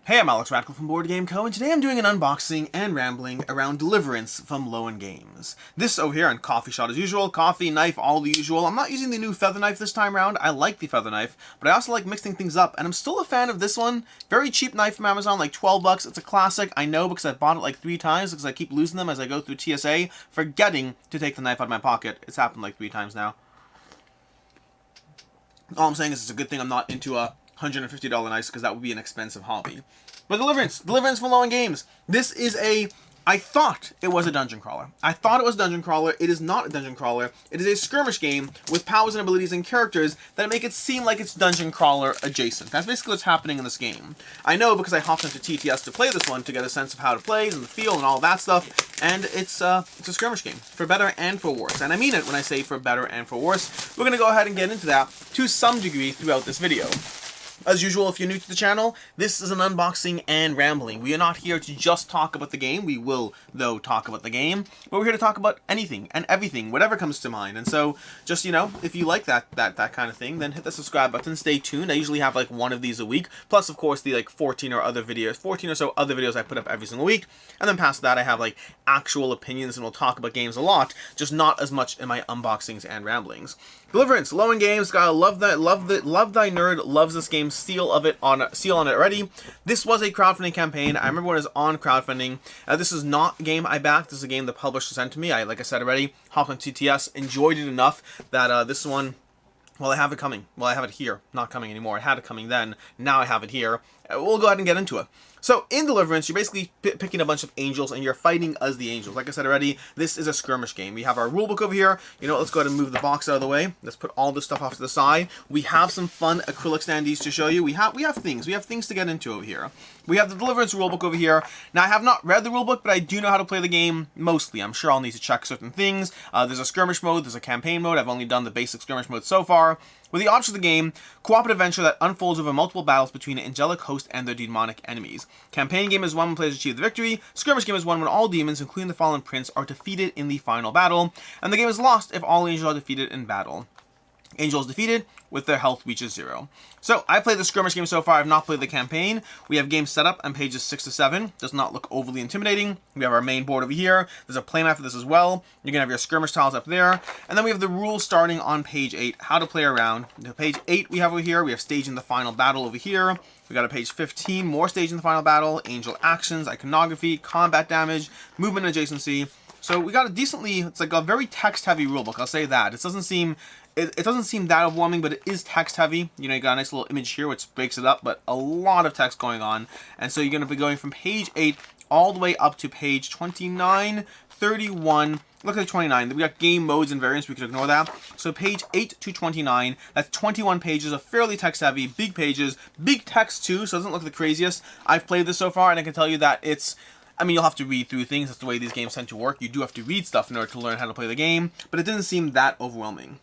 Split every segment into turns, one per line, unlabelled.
Hey, I'm Alex Radical from Board Game Co, and today I'm doing an unboxing and rambling around Deliverance from Lowen Games. This over here on coffee shot as usual, coffee, knife, all the usual. I'm not using the new feather knife this time around. I like the feather knife, but I also like mixing things up, and I'm still a fan of this one. Very cheap knife from Amazon, like 12 bucks. It's a classic, I know, because I've bought it like 3 times, because I keep losing them as I go through TSA, forgetting to take the knife out of my pocket. It's happened like 3 times now. All I'm saying is it's a good thing I'm not into a $150 knife, because that would be an expensive hobby. But Deliverance from Lowen Games. This is I thought it was a dungeon crawler. I thought it was a dungeon crawler. It is not a dungeon crawler. It is a skirmish game with powers and abilities and characters that make it seem like it's dungeon crawler adjacent. That's basically what's happening in this game. I know because I hopped into TTS to play this one to get a sense of how to play and the feel and all that stuff. And it's a skirmish game, for better and for worse. And I mean it when I say for better and for worse. We're going to go ahead and get into that to some degree throughout this video. As usual, if you're new to the channel, this is an unboxing and rambling. We are not here to just talk about the game. We will, though, talk about the game. But we're here to talk about anything and everything, whatever comes to mind. And so, just, you know, if you like that kind of thing, then hit the subscribe button. Stay tuned. I usually have, like, one of these a week. Plus, of course, the, like, 14 or so other videos I put up every single week. And then past that, I have, like, actual opinions, and we'll talk about games a lot. Just not as much in my unboxings and ramblings. Deliverance, Lowen Games, gotta love thy nerd, loves this game, seal on it already. This was a crowdfunding campaign. I remember when it was on crowdfunding. This is not a game I backed. This is a game the publisher sent to me. Like I said already, hopped on TTS, enjoyed it enough that this one, well, I have it coming. Well, I have it here. Not coming anymore. I had it coming then. Now I have it here. We'll go ahead and get into it. So, in Deliverance, you're basically picking a bunch of angels, and you're fighting as the angels. Like I said already, this is a skirmish game. We have our rulebook over here. You know, let's go ahead and move the box out of the way. Let's put all this stuff off to the side. We have some fun acrylic standees to show you. We have things. We have things to get into over here. We have the Deliverance rulebook over here. Now, I have not read the rulebook, but I do know how to play the game mostly. I'm sure I'll need to check certain things. There's a skirmish mode. There's a campaign mode. I've only done the basic skirmish mode so far. With the options of the game, cooperative adventure that unfolds over multiple battles between an angelic host and their demonic enemies. Campaign game is one when players achieve the victory. Skirmish game is one when all demons, including the fallen prince, are defeated in the final battle. And the game is lost if all angels are defeated in battle. Angels defeated with their health reaches 0. So, I've played the skirmish game so far. I've not played the campaign. We have game set up on pages 6 to 7. Does not look overly intimidating. We have our main board over here. There's a playmat for this as well. You're going to have your skirmish tiles up there. And then we have the rules starting on page 8. How to play around. Page 8 we have over here. We have staging the final battle over here. We got a page 15. More staging the final battle. Angel actions, iconography, combat damage, movement adjacency. So we got a decently, it's like a very text-heavy rulebook. I'll say that. It doesn't seem that overwhelming, but it is text-heavy. You know, you got a nice little image here, which breaks it up, but a lot of text going on. And so you're going to be going from page 8 all the way up to page 29, 31, look at 29. We got game modes and variants. We could ignore that. So page 8 to 29, that's 21 pages of fairly text-heavy, big pages, big text too, so it doesn't look the craziest. I've played this so far, and I can tell you that I mean, you'll have to read through things. That's the way these games tend to work. You do have to read stuff in order to learn how to play the game, but it didn't seem that overwhelming.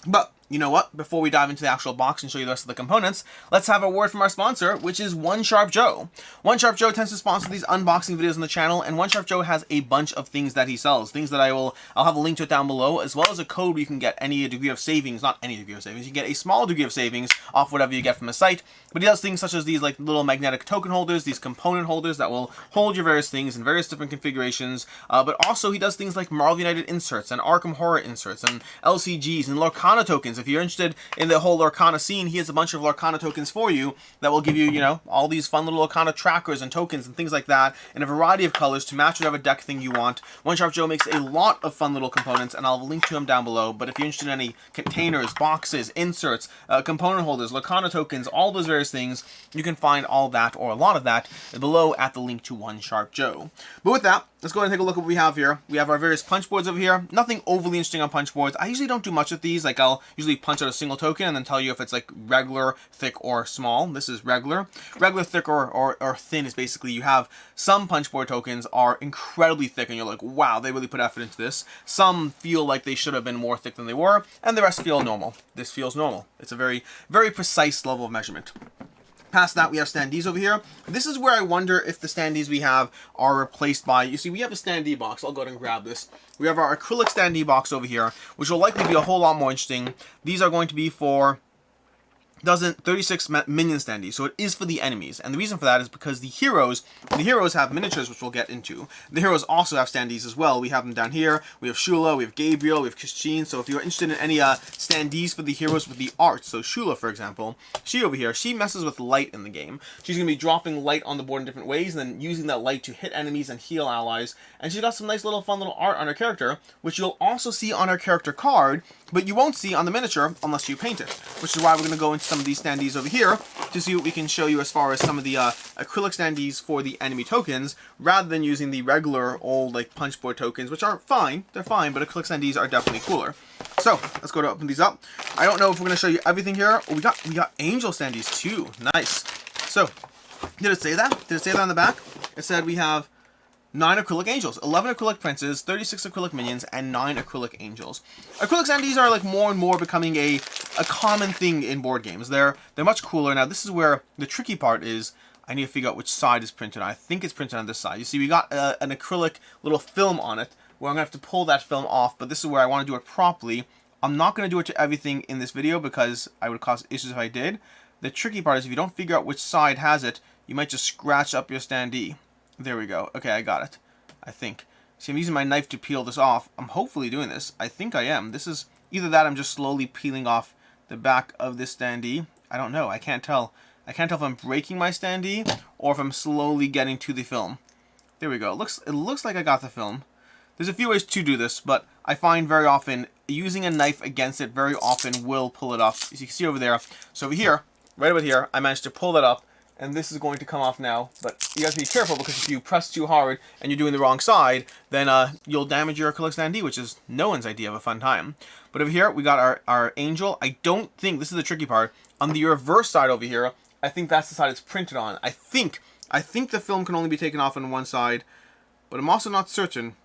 But you know what? Before we dive into the actual box and show you the rest of the components, let's have a word from our sponsor, which is One Sharp Joe. One Sharp Joe tends to sponsor these unboxing videos on the channel, and One Sharp Joe has a bunch of things that he sells. Things that I'll have a link to it down below, as well as a code where you can get any degree of savings, not any degree of savings, you can get a small degree of savings off whatever you get from the site. But he does things such as these like little magnetic token holders, these component holders that will hold your various things in various different configurations. But also he does things like Marvel United inserts and Arkham Horror inserts and LCGs and Lorcana tokens. If you're interested in the whole Lorcana scene, he has a bunch of Lorcana tokens for you that will give you, you know, all these fun little Lorcana trackers and tokens and things like that in a variety of colors to match whatever deck thing you want. One Sharp Joe makes a lot of fun little components, and I'll have a link to him down below. But if you're interested in any containers, boxes, inserts, component holders, Lorcana tokens, all those various things, you can find all that or a lot of that below at the link to One Sharp Joe. But with that, let's go ahead and take a look at what we have here. We have our various punch boards over here. Nothing overly interesting on punch boards. I usually don't do much with these. Like, I'll usually punch out a single token and then tell you if it's like regular, thick, or small. This is regular. Regular, thick, or thin is basically you have some punch board tokens are incredibly thick and you're like, wow, they really put effort into this. Some feel like they should have been more thick than they were, and the rest feel normal. This feels normal. It's a very, very precise level of measurement. Past that, we have Standees over here. This is where I wonder if the Standees we have are replaced by, you see, we have a Standee box. I'll go ahead and grab this. We have our acrylic Standee box over here, which will likely be a whole lot more interesting. These are going to be for doesn't 36 minion standees, so it is for the enemies. And the reason for that is because the heroes have miniatures, which we'll get into. The heroes also have standees as well. We have them down here. We have Shula, we have Gabriel, we have Christine. So if you're interested in any standees for the heroes with the arts, so Shula, for example, she over here, she messes with light in the game. She's going to be dropping light on the board in different ways, and then using that light to hit enemies and heal allies. And she's got some nice little fun little art on her character, which you'll also see on her character card, but you won't see on the miniature unless you paint it, which is why we're going to go into some of these standees over here to see what we can show you as far as some of the acrylic standees for the enemy tokens, rather than using the regular old like punchboard tokens, which are fine. They're fine, but acrylic standees are definitely cooler. So let's go to open these up. I don't know if we're going to show you everything here. Oh, we got angel standees too. Nice. So did it say that? Did it say that on the back? It said we have 9 acrylic angels, 11 acrylic princes, 36 acrylic minions, and 9 acrylic angels. Acrylic standees are like more and more becoming a common thing in board games. They're much cooler. Now this is where the tricky part is. I need to figure out which side is printed on. I think it's printed on this side. You see, we got an acrylic little film on it, where I'm going to have to pull that film off, but this is where I want to do it properly. I'm not going to do it to everything in this video because I would cause issues if I did. The tricky part is if you don't figure out which side has it, you might just scratch up your standee. There we go. Okay, I got it. I think. See, I'm using my knife to peel this off. I'm hopefully doing this. I think I am. This is either that or I'm just slowly peeling off the back of this standee. I don't know. I can't tell. I can't tell if I'm breaking my standee or if I'm slowly getting to the film. There we go. It looks like I got the film. There's a few ways to do this, but I find very often using a knife against it very often will pull it off. As you can see over there. So over here, right about here, I managed to pull that up. And this is going to come off now, but you have to be careful because if you press too hard and you're doing the wrong side, then you'll damage your acrylic standee, which is no one's idea of a fun time. But over here, we got our angel. I don't think, this is the tricky part, on the reverse side over here, I think that's the side it's printed on. I think the film can only be taken off on one side, but I'm also not certain.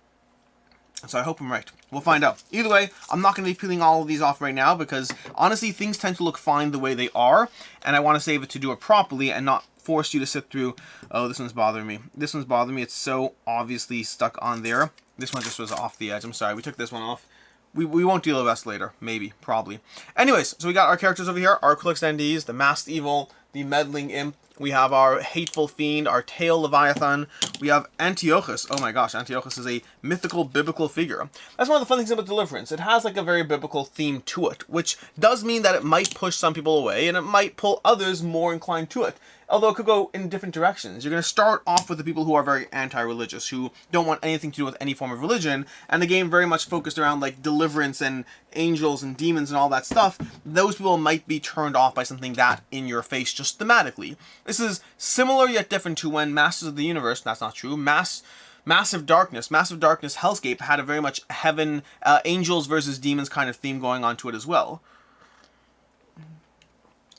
So I hope I'm right. We'll find out. Either way, I'm not going to be peeling all of these off right now because, honestly, things tend to look fine the way they are, and I want to save it to do it properly and not force you to sit through, oh, this one's bothering me. This one's bothering me. It's so obviously stuck on there. This one just was off the edge. I'm sorry. We took this one off. We won't deal with us later. Maybe. Probably. Anyways, so we got our characters over here. Our acrylic standees, the masked evil, the meddling imp. We have our hateful fiend, our tail leviathan. We have Antiochus. Oh my gosh, Antiochus is a mythical, biblical figure. That's one of the fun things about Deliverance. It has like a very biblical theme to it, which does mean that it might push some people away, and it might pull others more inclined to it. Although it could go in different directions. You're going to start off with the people who are very anti-religious, who don't want anything to do with any form of religion, and the game very much focused around like deliverance and angels and demons and all that stuff. Those people might be turned off by something that in your face just thematically. This is similar yet different to when Masters of the Universe, that's not true, Massive Darkness Hellscape had a very much heaven, angels versus demons kind of theme going on to it as well.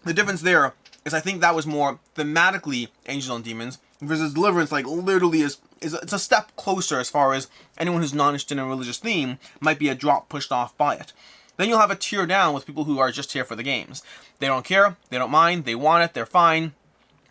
The difference there is I think that was more thematically angels and demons versus Deliverance like literally is it's a step closer as far as anyone who's not interested in a religious theme might be a drop pushed off by it. Then you'll have a tier down with people who are just here for the games. They don't care, they don't mind, they want it, they're fine.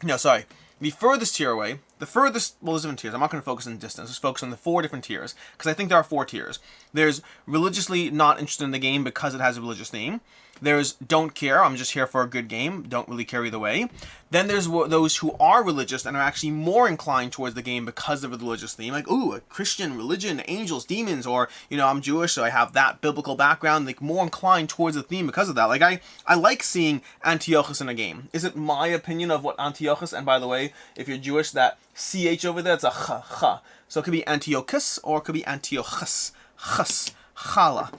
No, sorry. The furthest tier away, well, there's different tiers. I'm not going to focus on distance. Let's focus on the 4 different tiers, because I think there are 4 tiers. There's religiously not interested in the game because it has a religious theme. There's don't care, I'm just here for a good game, don't really care either way. Then there's those who are religious and are actually more inclined towards the game because of the religious theme. Like, ooh, a Christian religion, angels, demons, or, you know, I'm Jewish, so I have that biblical background. Like, more inclined towards the theme because of that. Like, I like seeing Antiochus in a game. Is it my opinion of what Antiochus, and by the way, if you're Jewish, that CH over there, it's a ch. So it could be Antiochus, or it could be Antiochus. Chus. Chala.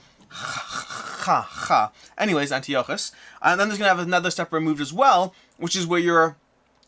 Anyways, Antiochus. And then there's going to have another step removed as well, which is where you're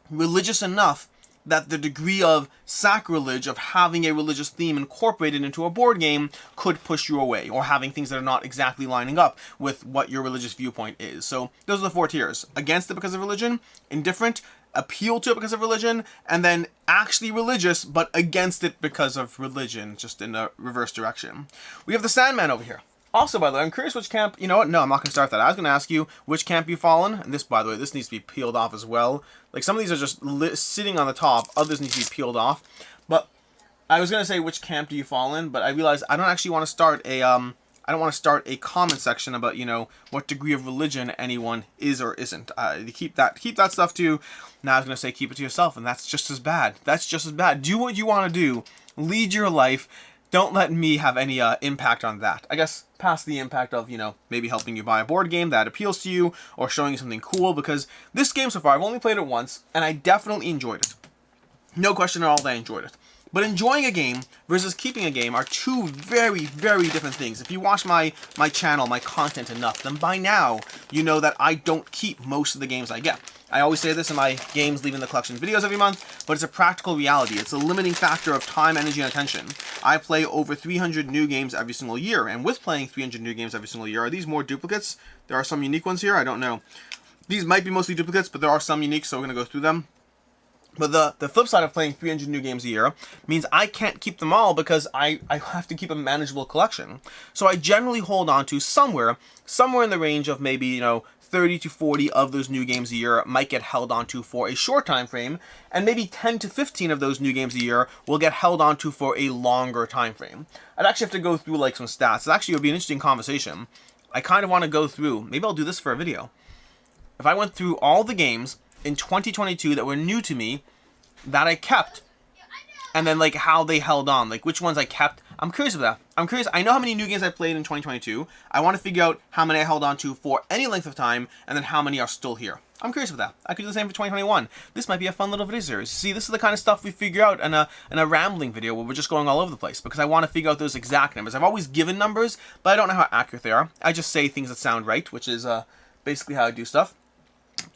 religious enough that the degree of sacrilege of having a religious theme incorporated into a board game could push you away, or having things that are not exactly lining up with what your religious viewpoint is. So those are the 4 tiers. Against it because of religion, indifferent, appeal to it because of religion, and then actually religious, but against it because of religion, just in a reverse direction. We have the Sandman over here. Also, by the way, I'm curious which camp, you know what, no, I'm not going to start that. I was going to ask you which camp you fall in, and this, by the way, this needs to be peeled off as well. Like, some of these are just sitting on the top, others need to be peeled off. But I was going to say which camp do you fall in, but I realized I don't actually want to start a I don't want to start a comment section about, you know, what degree of religion anyone is or isn't. You keep that stuff to, now I was going to say keep it to yourself, and that's just as bad. That's just as bad. Do what you want to do. Lead your life. Don't let me have any impact on that. I guess past the impact of, you know, maybe helping you buy a board game that appeals to you, or showing you something cool, because this game so far, I've only played it once, and I definitely enjoyed it. No question at all that I enjoyed it. But enjoying a game versus keeping a game are two very, very different things. If you watch my channel, my content enough, then by now you know that I don't keep most of the games I get. I always say this in my Games Leaving the Collection videos every month, but it's a practical reality. It's a limiting factor of time, energy, and attention. I play over 300 new games every single year, and with playing 300 new games every single year, are these more duplicates? There are some unique ones here, I don't know. These might be mostly duplicates, but there are some unique, so we're going to go through them. But the flip side of playing 300 new games a year means I can't keep them all because I have to keep a manageable collection. So I generally hold on to somewhere in the range of maybe, you know, 30 to 40 of those new games a year might get held onto for a short time frame, and maybe 10 to 15 of those new games a year will get held onto for a longer time frame. I'd actually have to go through like some stats. It would be an interesting conversation. I kind of want to go through, maybe I'll do this for a video. If I went through all the games in 2022 that were new to me that I kept, and then like how they held on, like which ones I kept. I'm curious about that. I'm curious. I know how many new games I played in 2022. I want to figure out how many I held on to for any length of time, and then how many are still here. I'm curious about that. I could do the same for 2021. This might be a fun little video series. See, this is the kind of stuff we figure out in a rambling video where we're just going all over the place, because I want to figure out those exact numbers. I've always given numbers, but I don't know how accurate they are. I just say things that sound right, which is basically how I do stuff.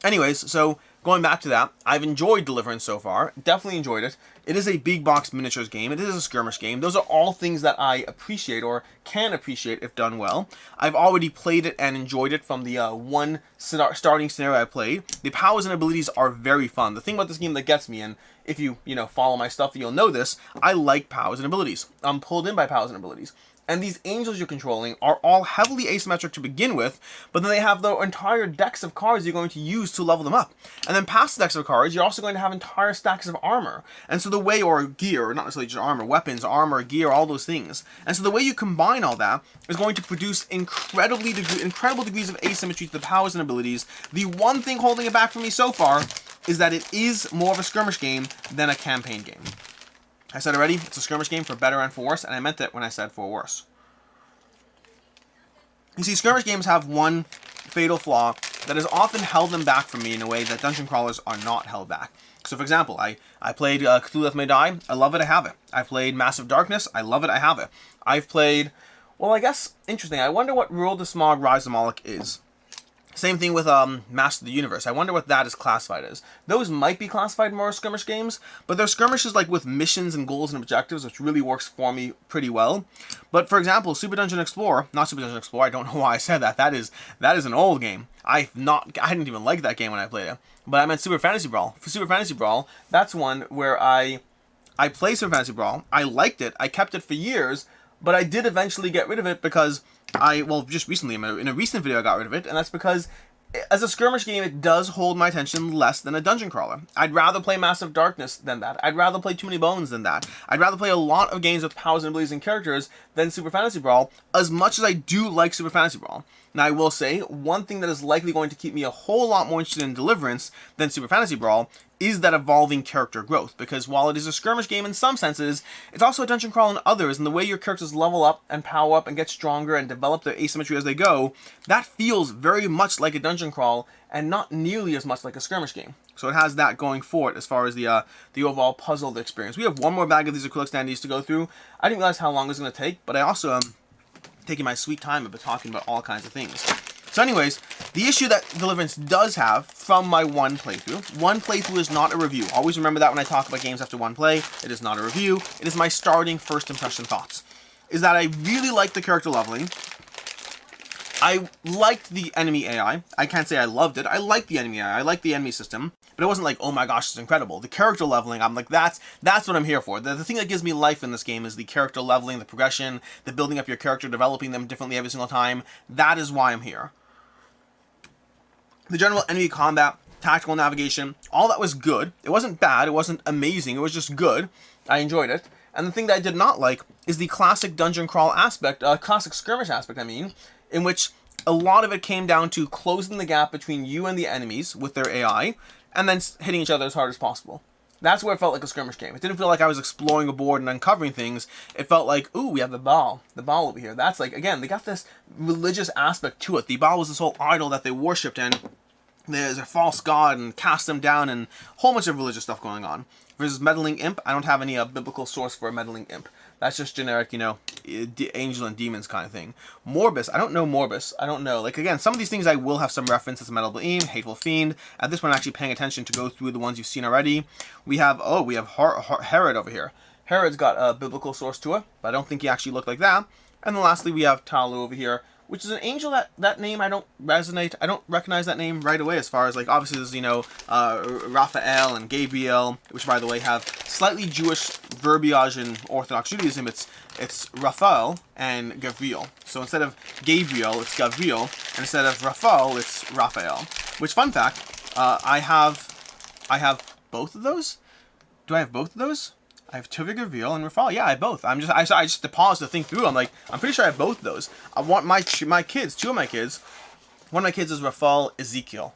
Anyways, so going back to that, I've enjoyed Deliverance so far. Definitely enjoyed it. It is a big box miniatures game. It is a skirmish game. Those are all things that I appreciate, or can appreciate if done well. I've already played it and enjoyed it from the one starting scenario I played. The powers and abilities are very fun. The thing about this game that gets me, and if you follow my stuff, you'll know this, I like powers and abilities. I'm pulled in by powers and abilities. And these angels you're controlling are all heavily asymmetric to begin with, but then they have the entire decks of cards you're going to use to level them up. And then past the decks of cards, you're also going to have entire stacks of armor. And so the way, or gear, not necessarily just armor, weapons, armor, gear, all those things. And so the way you combine all that is going to produce incredible degrees of asymmetry to the powers and abilities. The one thing holding it back for me so far is that it is more of a skirmish game than a campaign game. I said already, it's a skirmish game for better and for worse, and I meant it when I said for worse. You see, skirmish games have one fatal flaw that has often held them back from me in a way that dungeon crawlers are not held back. So for example, I played Cthulhu Death May Die, I love it, I have it. I played Massive Darkness, I love it, I have it. I've played, well, I guess, interesting, I wonder what World of Smog Rise of Moloch is. Same thing with Master of the Universe. I wonder what that is classified as. Those might be classified more as skirmish games, but they're skirmishes like with missions and goals and objectives, which really works for me pretty well. But for example, Super Dungeon Explorer, not Super Dungeon Explorer, I don't know why I said that. That is an old game. I didn't even like that game when I played it. But I meant Super Fantasy Brawl. For Super Fantasy Brawl, that's one where I played Super Fantasy Brawl. I liked it. I kept it for years, but I did eventually get rid of it because just recently, in a recent video I got rid of it, and that's because as a skirmish game, it does hold my attention less than a dungeon crawler. I'd rather play Massive Darkness than that. I'd rather play Too Many Bones than that. I'd rather play a lot of games with powers and abilities and characters than Super Fantasy Brawl, as much as I do like Super Fantasy Brawl. Now, I will say, one thing that is likely going to keep me a whole lot more interested in Deliverance than Super Fantasy Brawl is that evolving character growth, because while it is a skirmish game in some senses, it's also a dungeon crawl in others, and the way your characters level up and power up and get stronger and develop their asymmetry as they go, that feels very much like a dungeon crawl and not nearly as much like a skirmish game. So it has that going for it as far as the overall puzzle of the experience. We have one more bag of these acrylic standees to go through. I didn't realize how long it was going to take, but I also am taking my sweet time about talking about all kinds of things. So anyways, the issue that Deliverance does have from my one playthrough is not a review. Always remember that when I talk about games after one play, it is not a review. It is my starting first impression thoughts. Is that I really like the character leveling. I liked the enemy AI. I can't say I loved it. I liked the enemy AI. I liked the enemy system. But it wasn't like, oh my gosh, it's incredible. The character leveling, I'm like, that's what I'm here for. The thing that gives me life in this game is the character leveling, the progression, the building up your character, developing them differently every single time. That is why I'm here. The general enemy combat, tactical navigation, all that was good. It wasn't bad. It wasn't amazing. It was just good. I enjoyed it. And the thing that I did not like is the classic dungeon crawl aspect, classic skirmish aspect, I mean, in which a lot of it came down to closing the gap between you and the enemies with their AI, and then hitting each other as hard as possible. That's where it felt like a skirmish game. It didn't feel like I was exploring a board and uncovering things. It felt like, ooh, we have the ball over here. That's like, again, they got this religious aspect to it. The ball was this whole idol that they worshipped, and there's a false god and cast them down, and a whole bunch of religious stuff going on. Versus meddling imp, I don't have any biblical source for a meddling imp. That's just generic, you know, angel and demons kind of thing. Morbus, I don't know Morbus. I don't know. Like, again, some of these things I will have some reference as Metal Beam, Hateful Fiend. At this point, I'm actually paying attention to go through the ones you've seen already. We have Herod over here. Herod's got a biblical source to it, but I don't think he actually looked like that. And then lastly, we have Talu over here, which is an angel that name I don't recognize that name right away, as far as, like, obviously there's, you know, Raphael and Gabriel, which, by the way, have slightly Jewish verbiage in Orthodox Judaism. It's Raphael and Gabriel. So instead of Gabriel, it's Gabriel, and instead of Raphael, it's Raphael. Which, fun fact, I have both of those. Do I have both of those? I have Tuvia Gavril and Raphael. Yeah, I have both. I just paused to think through. I'm like, I'm pretty sure I have both of those. I want my kids, two of my kids. One of my kids is Raphael Ezekiel.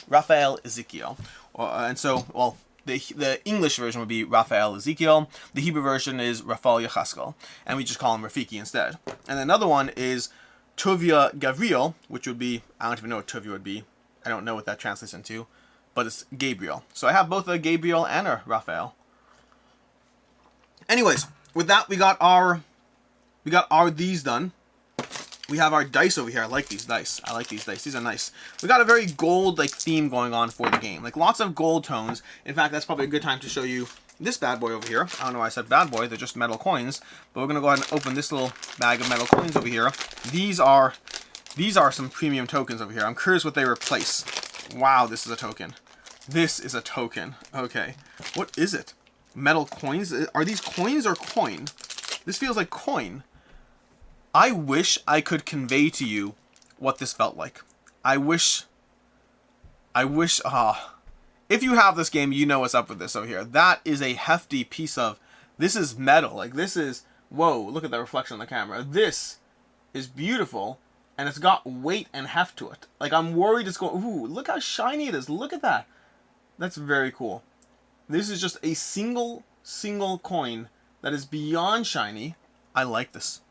And so, well, the English version would be Raphael Ezekiel. The Hebrew version is Raphael Yechaskel. And we just call him Rafiki instead. And another one is Tuvia Gavril, which would be, I don't even know what Tuvia would be. I don't know what that translates into. But it's Gabriel. So I have both a Gabriel and a Raphael. Anyways, with that, we got our these done. We have our dice over here. I like these dice. These are nice. We got a very gold like theme going on for the game. Like lots of gold tones. In fact, that's probably a good time to show you this bad boy over here. I don't know why I said bad boy. They're just metal coins. But we're gonna go ahead and open this little bag of metal coins over here. These are some premium tokens over here. I'm curious what they replace. Wow, this is a token. This is a token. Okay, what is it? Metal coins? Are these coins or coin? This feels like coin. I wish I could convey to you what this felt like. I wish, if you have this game, you know what's up with this over here. That is a hefty piece of, this is metal. Like this is, whoa, look at that reflection on the camera. This is beautiful, and it's got weight and heft to it. Like I'm worried it's going, ooh, look how shiny it is. Look at that. That's very cool. This is just a single coin that is beyond shiny. I like this.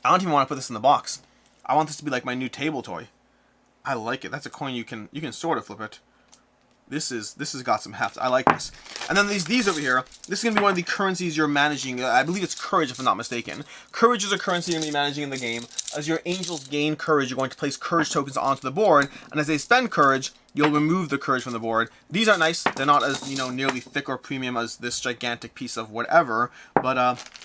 I don't even want to put this in the box. I want this to be like my new table toy. I like it. That's a coin you can sort of flip it. This has got some heft. I like this. And then these over here. This is gonna be one of the currencies you're managing. I believe it's courage, if I'm not mistaken. Courage is a currency you're gonna be managing in the game. As your angels gain courage, you're going to place courage tokens onto the board, and as they spend courage, you'll remove the courage from the board. These are nice. They're not as, you know, nearly thick or premium as this gigantic piece of whatever, but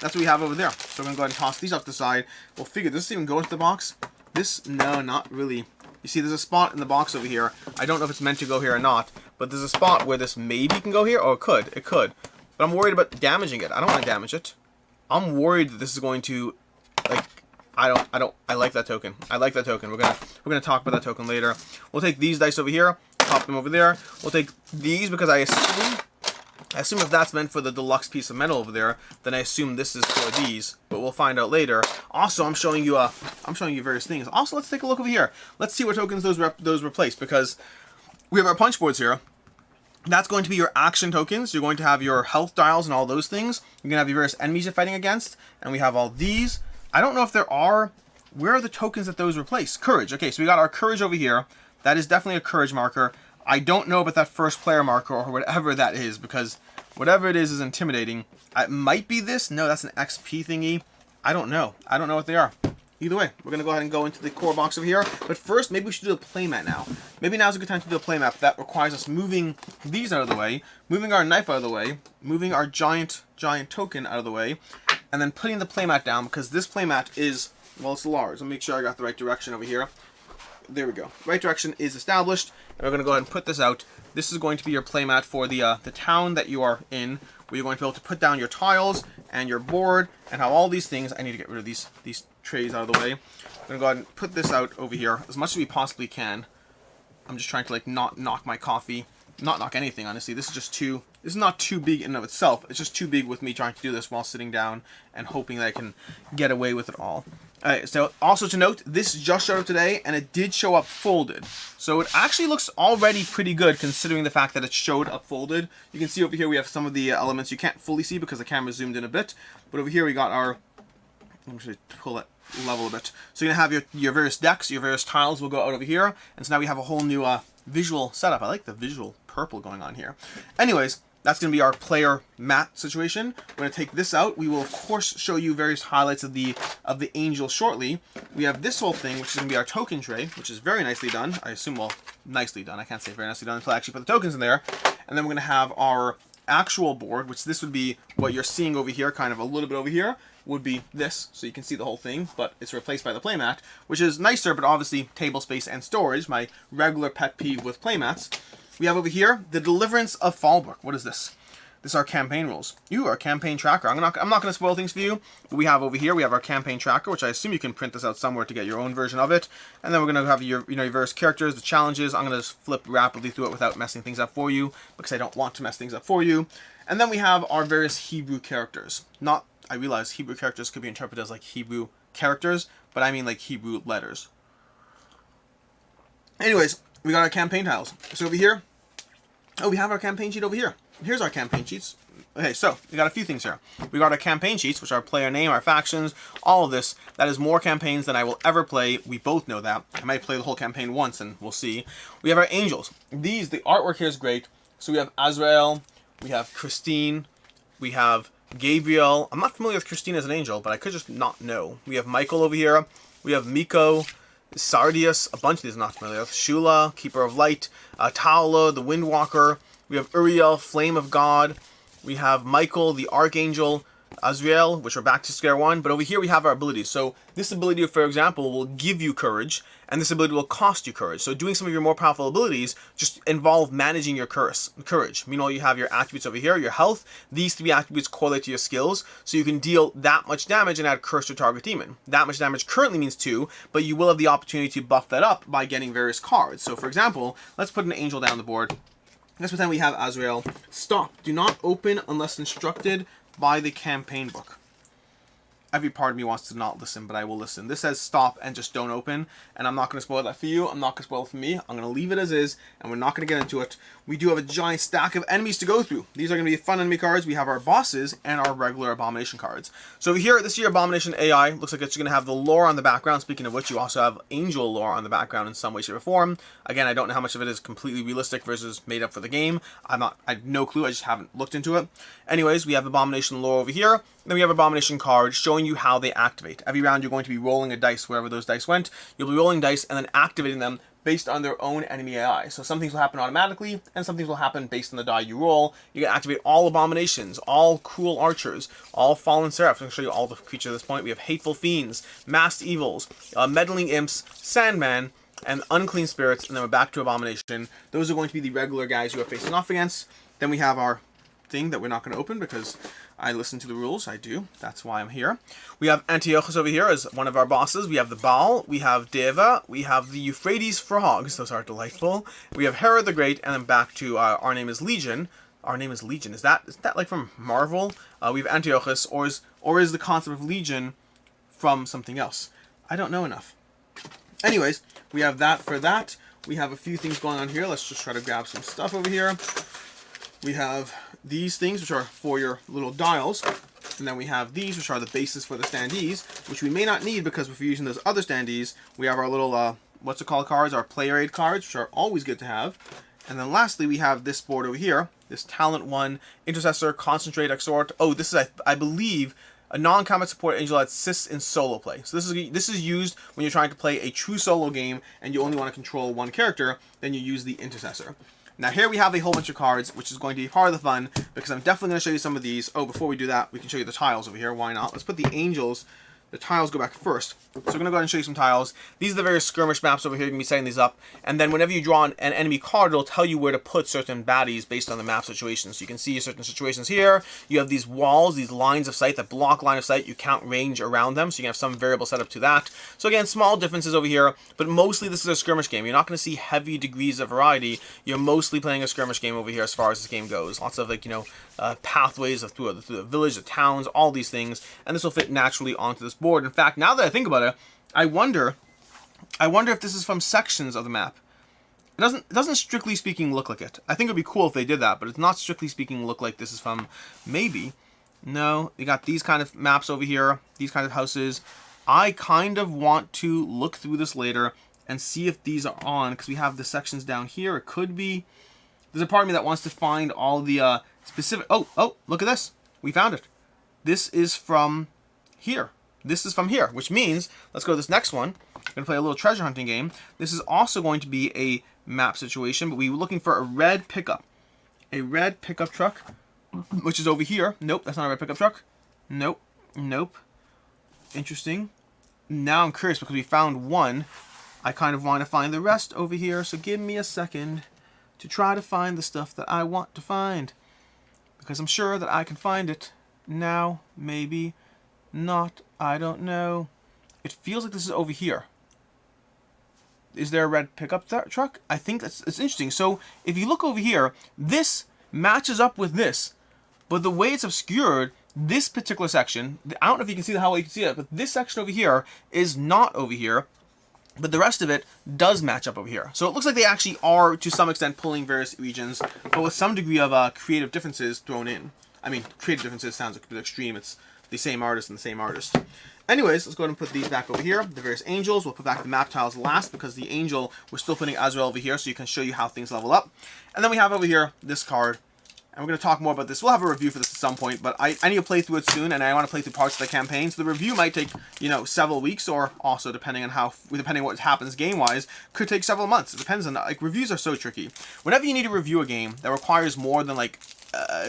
that's what we have over there. So we're gonna go ahead and toss these off the side. We'll figure, does this even go into the box? This, no, not really. You see, there's a spot in the box over here. I don't know if it's meant to go here or not, but there's a spot where this maybe can go here. Oh, it could. It could. But I'm worried about damaging it. I don't want to damage it. I'm worried that this is going to, like, I like that token. I like that token. We're gonna talk about that token later. We'll take these dice over here, pop them over there. We'll take these because I assume if that's meant for the deluxe piece of metal over there, then I assume this is for these, but we'll find out later. Also, I'm showing you various things. Also, let's take a look over here. Let's see what tokens those replace, because we have our punch boards here. That's going to be your action tokens. You're going to have your health dials and all those things. You're going to have your various enemies you're fighting against, and we have all these. I don't know if there are, where are the tokens that those replace? Courage. Okay, so we got our courage over here. That is definitely a courage marker. I don't know about that first player marker or whatever that is, because whatever it is intimidating. It might be this. No, that's an XP thingy. I don't know. I don't know what they are. Either way, we're going to go ahead and go into the core box over here. But first, maybe we should do a playmat now. Maybe now's a good time to do a playmat. That requires us moving these out of the way, moving our knife out of the way, moving our giant token out of the way, and then putting the playmat down, because this playmat is, well, it's large. Let me make sure I got the right direction over here. There we go. Right direction is established, and we're going to go ahead and put this out. This is going to be your playmat for the town that you are in, where you're going to be able to put down your tiles and your board and how all these things. I need to get rid of these trays out of the way. I'm going to go ahead and put this out over here as much as we possibly can. I'm just trying to like not knock my coffee not knock anything, honestly. This is just too, this is not too big in and of itself. It's just too big with me trying to do this while sitting down and hoping that I can get away with it all. Alright, so also to note, this just showed up today, and it did show up folded. So it actually looks already pretty good, considering the fact that it showed up folded. You can see over here we have some of the elements you can't fully see because the camera zoomed in a bit. But over here we got our, let me just pull it level a bit. So you're going to have your various decks, your various tiles will go out over here. And so now we have a whole new visual setup. I like the visual purple going on here. Anyways, that's going to be our player mat situation. We're going to take this out. We will, of course, show you various highlights of the angel shortly. We have this whole thing, which is going to be our token tray, which is very nicely done. I assume, well, nicely done. I can't say very nicely done until I actually put the tokens in there. And then we're going to have our actual board, which this would be what you're seeing over here, kind of a little bit over here, would be this, so you can see the whole thing, but it's replaced by the playmat, which is nicer, but obviously table space and storage, my regular pet peeve with playmats. We have over here the Deliverance of Fallbrook. What is this? This is our campaign rules. Our campaign tracker. I'm not going to spoil things for you, but we have over here, we have our campaign tracker, which I assume you can print this out somewhere to get your own version of it. And then we're going to have your various characters, the challenges. I'm going to just flip rapidly through it without messing things up for you, because I don't want to mess things up for you. And then we have our various Hebrew characters. I realize Hebrew characters could be interpreted as like Hebrew characters, but I mean like Hebrew letters. Anyways, we got our campaign tiles. So over here, we have our campaign sheet over here. Here's our campaign sheets. Okay, so we got a few things here. We got our campaign sheets, which are our player name, our factions, all of this. That is more campaigns than I will ever play. We both know that. I might play the whole campaign once, and we'll see. We have our angels. The artwork here is great. So we have Azrael, we have Christine, we have Gabriel. I'm not familiar with Christine as an angel, but I could just not know. We have Michael over here. We have Miko, Sardius, a bunch of these I'm not familiar with. Shula, Keeper of Light, Taula, the Windwalker. We have Uriel, Flame of God. We have Michael, the Archangel, Azrael, which we're back to square one. But over here we have our abilities. So this ability, for example, will give you courage, and this ability will cost you courage. So doing some of your more powerful abilities just involve managing your courage. Meanwhile, you have your attributes over here, your health. These three attributes correlate to your skills, so you can deal that much damage and add curse to target demon. That much damage currently means 2, but you will have the opportunity to buff that up by getting various cards. So for example, let's put an angel down the board. Let's pretend we have Azrael. Stop. Do not open unless instructed by the campaign book. Every part of me wants to not listen, but I will listen. This says stop and just don't open, and I'm not going to spoil that for you. I'm not going to spoil it for me. I'm going to leave it as is, and we're not going to get into it. We do have a giant stack of enemies to go through. These are going to be fun enemy cards. We have our bosses and our regular Abomination cards. So here, this year, Abomination AI looks like it's going to have the lore on the background. Speaking of which, you also have angel lore on the background in some way, shape, or form. Again, I don't know how much of it is completely realistic versus made up for the game. I have no clue. I just haven't looked into it. Anyways, we have Abomination lore over here. Then we have Abomination cards showing you how they activate. Every round you're going to be rolling a dice wherever those dice went. You'll be rolling dice and then activating them based on their own enemy AI. So some things will happen automatically, and some things will happen based on the die you roll. You can activate all Abominations, all Cruel Archers, all Fallen Seraphs. I'm going to show you all the creatures at this point. We have Hateful Fiends, Masked Evils, Meddling Imps, Sandman, and Unclean Spirits, and then we're back to Abomination. Those are going to be the regular guys you are facing off against. Then we have our thing that we're not going to open because I listen to the rules. I do. That's why I'm here. We have Antiochus over here as one of our bosses. We have the Baal. We have Deva. We have the Euphrates Frogs. Those are delightful. We have Herod the Great, and then back to Our Name is Legion. Our Name is Legion. Is that like from Marvel? We have Antiochus, or is the concept of Legion from something else? I don't know enough. Anyways, we have that for that. We have a few things going on here. Let's just try to grab some stuff over here. We have these things, which are for your little dials. And then we have these, which are the bases for the Standees, which we may not need because if we're using those other Standees, we have our little, what's it called cards, our player aid cards, which are always good to have. And then lastly, we have this board over here, this Talent 1, Intercessor, Concentrate, Exhort. Oh, this is, I believe, a non-combat support angel that assists in solo play. So this is used when you're trying to play a true solo game and you only want to control one character, then you use the Intercessor. Now here we have a whole bunch of cards, which is going to be part of the fun, because I'm definitely going to show you some of these. Oh, before we do that, we can show you the tiles over here. Why not? Let's put the angels the tiles go back first. So we're going to go ahead and show you some tiles. These are the various skirmish maps over here. You're going to be setting these up. And then whenever you draw an enemy card, it'll tell you where to put certain baddies based on the map situation. So you can see certain situations here. You have these walls, these lines of sight that block line of sight. You count range around them. So you can have some variable set up to that. So again, small differences over here. But mostly this is a skirmish game. You're not going to see heavy degrees of variety. You're mostly playing a skirmish game over here as far as this game goes. Lots of, like, you know, pathways through the village, the towns, all these things. And this will fit naturally onto this board. In fact, now that I think about it, I wonder if this is from sections of the map. It doesn't strictly speaking look like it. I think it would be cool if they did that, but it's not strictly speaking look like this is from, maybe. No, you got these kind of maps over here, these kind of houses. I kind of want to look through this later and see if these are on, because we have the sections down here. It could be. There's a part of me that wants to find all the specific. Oh, look at this. We found it. This is from here. This is from here, which means, let's go to this next one. I'm going to play a little treasure hunting game. This is also going to be a map situation, but we were looking for a red pickup. A red pickup truck, which is over here. Nope, that's not a red pickup truck. Nope. Interesting. Now I'm curious because we found one. I kind of want to find the rest over here, so give me a second to try to find the stuff that I want to find. Because I'm sure that I can find it now, maybe not. I don't know. It feels like this is over here. Is there a red pickup truck? I think it's interesting. So if you look over here, this matches up with this, but the way it's obscured, this particular section, I don't know if you can see how you can see it, but this section over here is not over here, but the rest of it does match up over here. So it looks like they actually are, to some extent, pulling various regions, but with some degree of creative differences thrown in. I mean, creative differences sounds a bit extreme. It's the same artist and the same artist. Anyways, let's go ahead and put these back over here. The various angels. We'll put back the map tiles last because the angel, we're still putting Azrael over here so you can show you how things level up. And then we have over here this card. And we're going to talk more about this. We'll have a review for this at some point, but I need to play through it soon, and I want to play through parts of the campaign. So the review might take, you know, several weeks, or also depending on what happens game-wise, could take several months. It depends on, like, reviews are so tricky. Whenever you need to review a game that requires more than, like,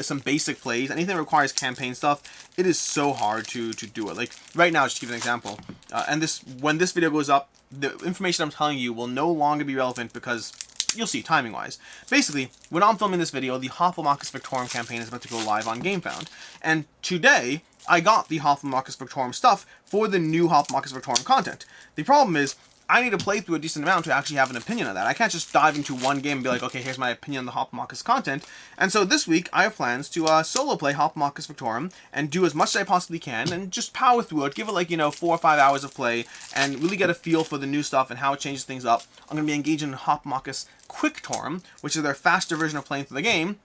some basic plays, anything that requires campaign stuff, it is so hard to do it. Like, right now, just to give an example, and when this video goes up, the information I'm telling you will no longer be relevant because you'll see, timing-wise. Basically, when I'm filming this video, the Hoplomachus Victorum campaign is about to go live on GameFound. And today, I got the Hoplomachus Victorum stuff for the new Hoplomachus Victorum content. The problem is, I need to play through a decent amount to actually have an opinion on that. I can't just dive into one game and be like, okay, here's my opinion on the Hoplomachus content. And so this week, I have plans to solo play Hoplomachus Victorum and do as much as I possibly can and just power through it, give it like, 4 or 5 hours of play and really get a feel for the new stuff and how it changes things up. I'm going to be engaging in Hoplomachus Quicktorm, which is their faster version of playing through the game,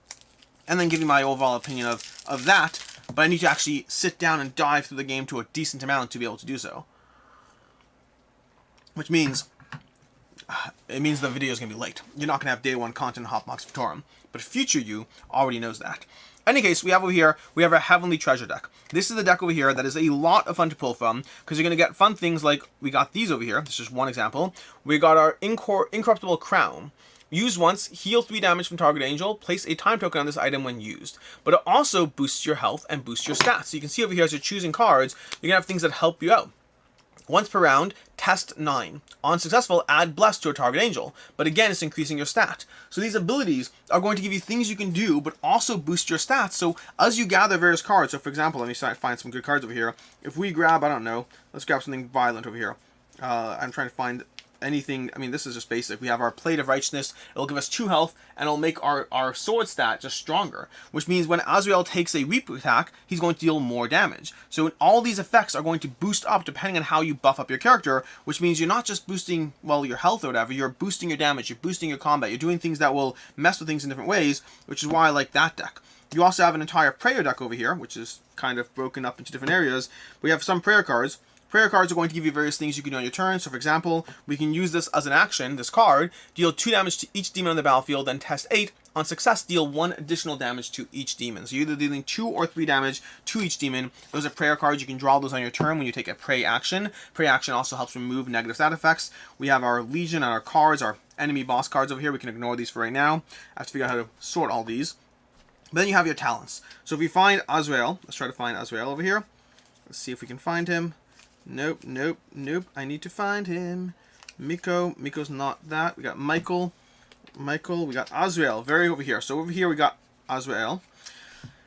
and then giving my overall opinion of that. But I need to actually sit down and dive through the game to a decent amount to be able to do so. Which means, the video is going to be late. You're not going to have day one content in Hoplomachus Victorum. But future you already knows that. In any case, we have over here, we have our Heavenly Treasure deck. This is the deck over here that is a lot of fun to pull from, because you're going to get fun things like, we got these over here. This is just one example. We got our Incorruptible Crown. Use once, heal 3 damage from target angel, place a time token on this item when used. But it also boosts your health and boosts your stats. So you can see over here, as you're choosing cards, you're going to have things that help you out. Once per round, test 9. On successful, add Bless to a target angel. But again, it's increasing your stat. So these abilities are going to give you things you can do, but also boost your stats. So as you gather various cards, so for example, let me find some good cards over here. If we grab, I don't know, let's grab something violent over here. I'm trying to find anything. I mean, this is just basic. We have our Plate of Righteousness. It'll give us 2 health, and it'll make our sword stat just stronger, which means when Azrael takes a Reap attack, he's going to deal more damage. So all these effects are going to boost up depending on how you buff up your character, which means you're not just boosting, well, your health or whatever, you're boosting your damage, you're boosting your combat, you're doing things that will mess with things in different ways, which is why I like that deck. You also have an entire prayer deck over here, which is kind of broken up into different areas. We have some prayer cards. Prayer cards are going to give you various things you can do on your turn. So for example, we can use this as an action, this card, deal 2 damage to each demon on the battlefield, then test 8. On success, deal 1 additional damage to each demon. So you're either dealing 2 or 3 damage to each demon. Those are prayer cards. You can draw those on your turn when you take a pray action. Pray action also helps remove negative stat effects. We have our Legion and our cards, our enemy boss cards over here. We can ignore these for right now. I have to figure out how to sort all these. But then you have your talents. So if you find Azrael, let's try to find Azrael over here. Let's see if we can find him. Nope, nope, nope. I need to find him. Miko. Miko's not that. We got Michael. Michael. We got Azrael. Very over here. So over here we got Azrael.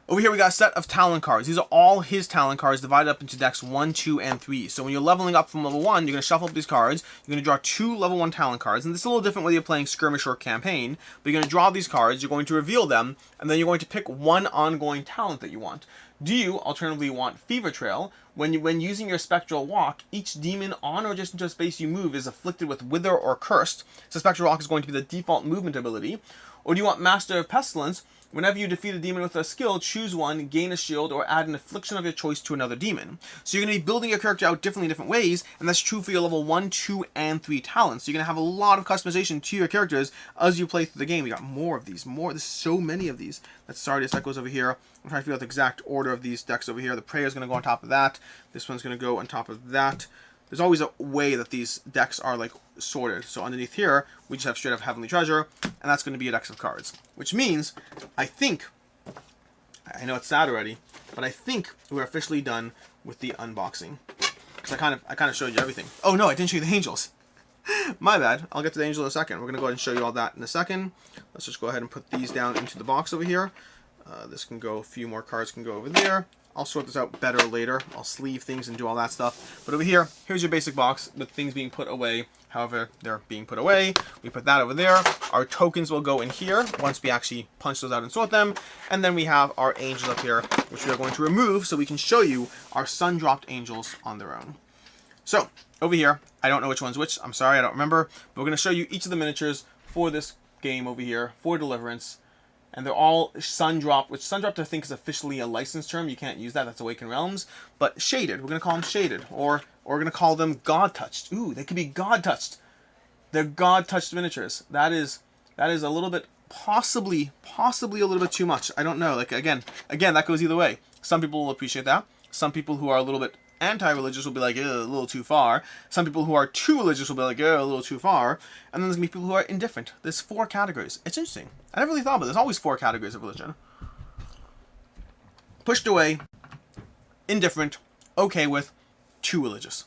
Over here we got a set of talent cards. These are all his talent cards divided up into decks 1, 2, and 3. So when you're leveling up from level 1, you're going to shuffle up these cards. You're going to draw 2 level 1 talent cards. And this is a little different whether you're playing skirmish or campaign. But you're going to draw these cards, you're going to reveal them, and then you're going to pick one ongoing talent that you want. Do you, alternatively, want Fever Trail? When using your Spectral Walk, each demon on or just into space you move is afflicted with Wither or Cursed. So Spectral Walk is going to be the default movement ability. Or do you want Master of Pestilence? Whenever you defeat a demon with a skill, choose one, gain a shield, or add an affliction of your choice to another demon. So you're going to be building your character out differently in different ways, and that's true for your level 1, 2, and 3 talents. So you're going to have a lot of customization to your characters as you play through the game. We got more of these. There's so many of these. That's Sardius. That goes over here. I'm trying to figure out the exact order of these decks over here. The Prayer is going to go on top of that. This one's going to go on top of that. There's always a way that these decks are like sorted. So underneath here, we just have straight up Heavenly Treasure, and that's going to be a deck of cards. Which means, I know it's sad already, but I think we're officially done with the unboxing. Because I kind of showed you everything. Oh no, I didn't show you the angels. My bad. I'll get to the angel in a second. We're going to go ahead and show you all that in a second. Let's just go ahead and put these down into the box over here. This can go, a few more cards can go over there. I'll sort this out better later. I'll sleeve things and do all that stuff. But over here, here's your basic box with things being put away. However, they're being put away. We put that over there. Our tokens will go in here once we actually punch those out and sort them. And then we have our angels up here, which we are going to remove so we can show you our sun-dropped angels on their own. So, over here, I don't know which one's which. I'm sorry, I don't remember. But we're going to show you each of the miniatures for this game over here, for Deliverance. And they're all sun-dropped, which sun-dropped I think is officially a licensed term. You can't use that. That's Awakened Realms. But shaded. We're going to call them shaded. Or we're going to call them God-touched. Ooh, they could be God-touched. They're God-touched miniatures. That is a little bit, possibly a little bit too much. I don't know. Like, again, that goes either way. Some people will appreciate that. Some people who are a little bit anti-religious will be like, a little too far. Some people who are too religious will be like, a little too far. And then there's going to be people who are indifferent. There's 4 categories. It's interesting. I never really thought about it. There's always 4 categories of religion. Pushed away, indifferent, okay with, too religious.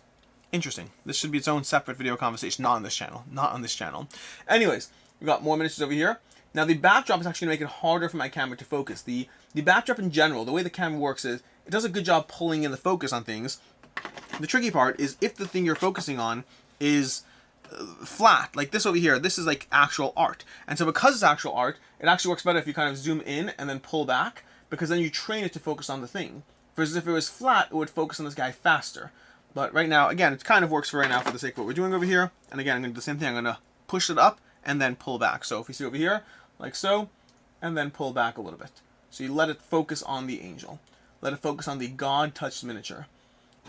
Interesting. This should be its own separate video conversation. Not on this channel. Not on this channel. Anyways, we've got more miniatures over here. Now the backdrop is actually going to make it harder for my camera to focus. The backdrop in general, the way the camera works is, it does a good job pulling in the focus on things. The tricky part is if the thing you're focusing on is flat, like this over here, this is like actual art. And so because it's actual art, it actually works better if you kind of zoom in and then pull back, because then you train it to focus on the thing. Versus if it was flat, it would focus on this guy faster. But right now, again, it kind of works for right now for the sake of what we're doing over here. And again, I'm going to do the same thing. I'm going to push it up and then pull back. So if you see over here, like so, and then pull back a little bit. So you let it focus on the angel. Let it focus on the God-touched miniature.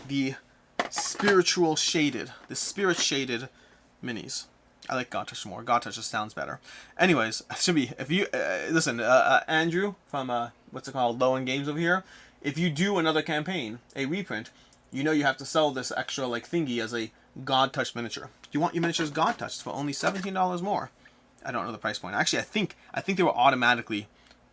The spiritual shaded. The spirit shaded minis. I like God-touched more. God-touched just sounds better. Anyways, it should be, if you, listen, Andrew from, what's it called, Low End Games over here, if you do another campaign, a reprint, you know you have to sell this extra, like, thingy as a God-touched miniature. You want your miniatures God-touched for only $17 more. I don't know the price point. Actually, I think they were automatically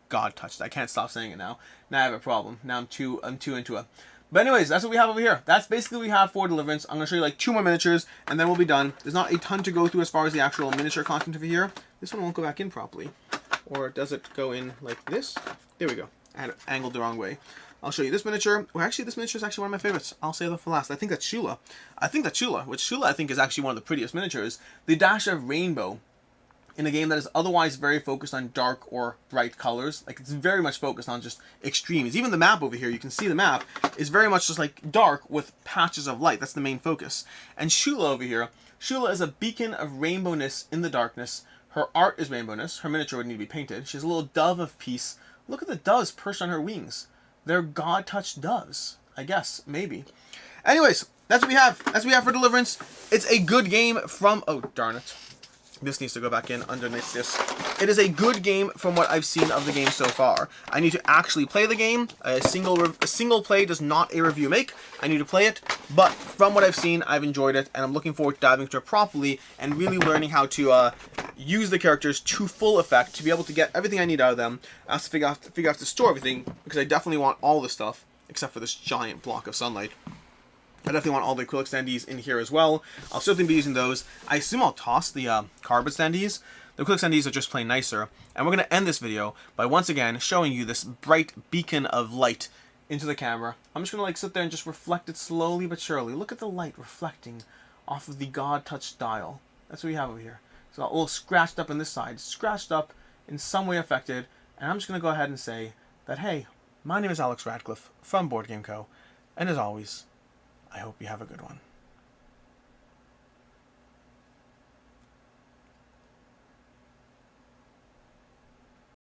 God-touched. I can't stop saying it now. Now I have a problem. Now I'm too into it. But anyways, that's what we have over here. That's basically what we have for Deliverance. I'm going to show you like 2 more miniatures, and then we'll be done. There's not a ton to go through as far as the actual miniature content over here. This one won't go back in properly. Or does it go in like this? There we go. I had it angled the wrong way. I'll show you this miniature. Well, actually, this miniature is actually one of my favorites. I'll save that for last. I think that's Shula. Which Shula I think is actually one of the prettiest miniatures. The dash of rainbow in a game that is otherwise very focused on dark or bright colors. Like, it's very much focused on just extremes. Even the map over here, you can see the map, is very much just like dark with patches of light. That's the main focus. And Shula over here, Shula is a beacon of rainbowness in the darkness. Her art is rainbowness. Her miniature would need to be painted. She has a little dove of peace. Look at the doves perched on her wings. They're God-touched doves, I guess, maybe. Anyways, that's what we have. That's what we have for Deliverance. It's a good game from... Oh, darn it. This needs to go back in underneath this. It is a good game from what I've seen of the game so far. I need to actually play the game. A single play does not a review make. I need to play it. But from what I've seen, I've enjoyed it. And I'm looking forward to diving into it properly and really learning how to use the characters to full effect to be able to get everything I need out of them. I have to figure out how to store everything, because I definitely want all the stuff except for this giant block of sunlight. I definitely want all the acrylic standees in here as well. I'll certainly be using those. I assume I'll toss the carbon standees. The acrylic standees are just plain nicer. And we're going to end this video by once again showing you this bright beacon of light into the camera. I'm just going to like sit there and just reflect it slowly but surely. Look at the light reflecting off of the God touched dial. That's what we have over here. So a little scratched up on this side, scratched up, in some way affected. And I'm just going to go ahead and say that, hey, my name is Alex Radcliffe from Board Game Co. And as always, I hope you have a good one.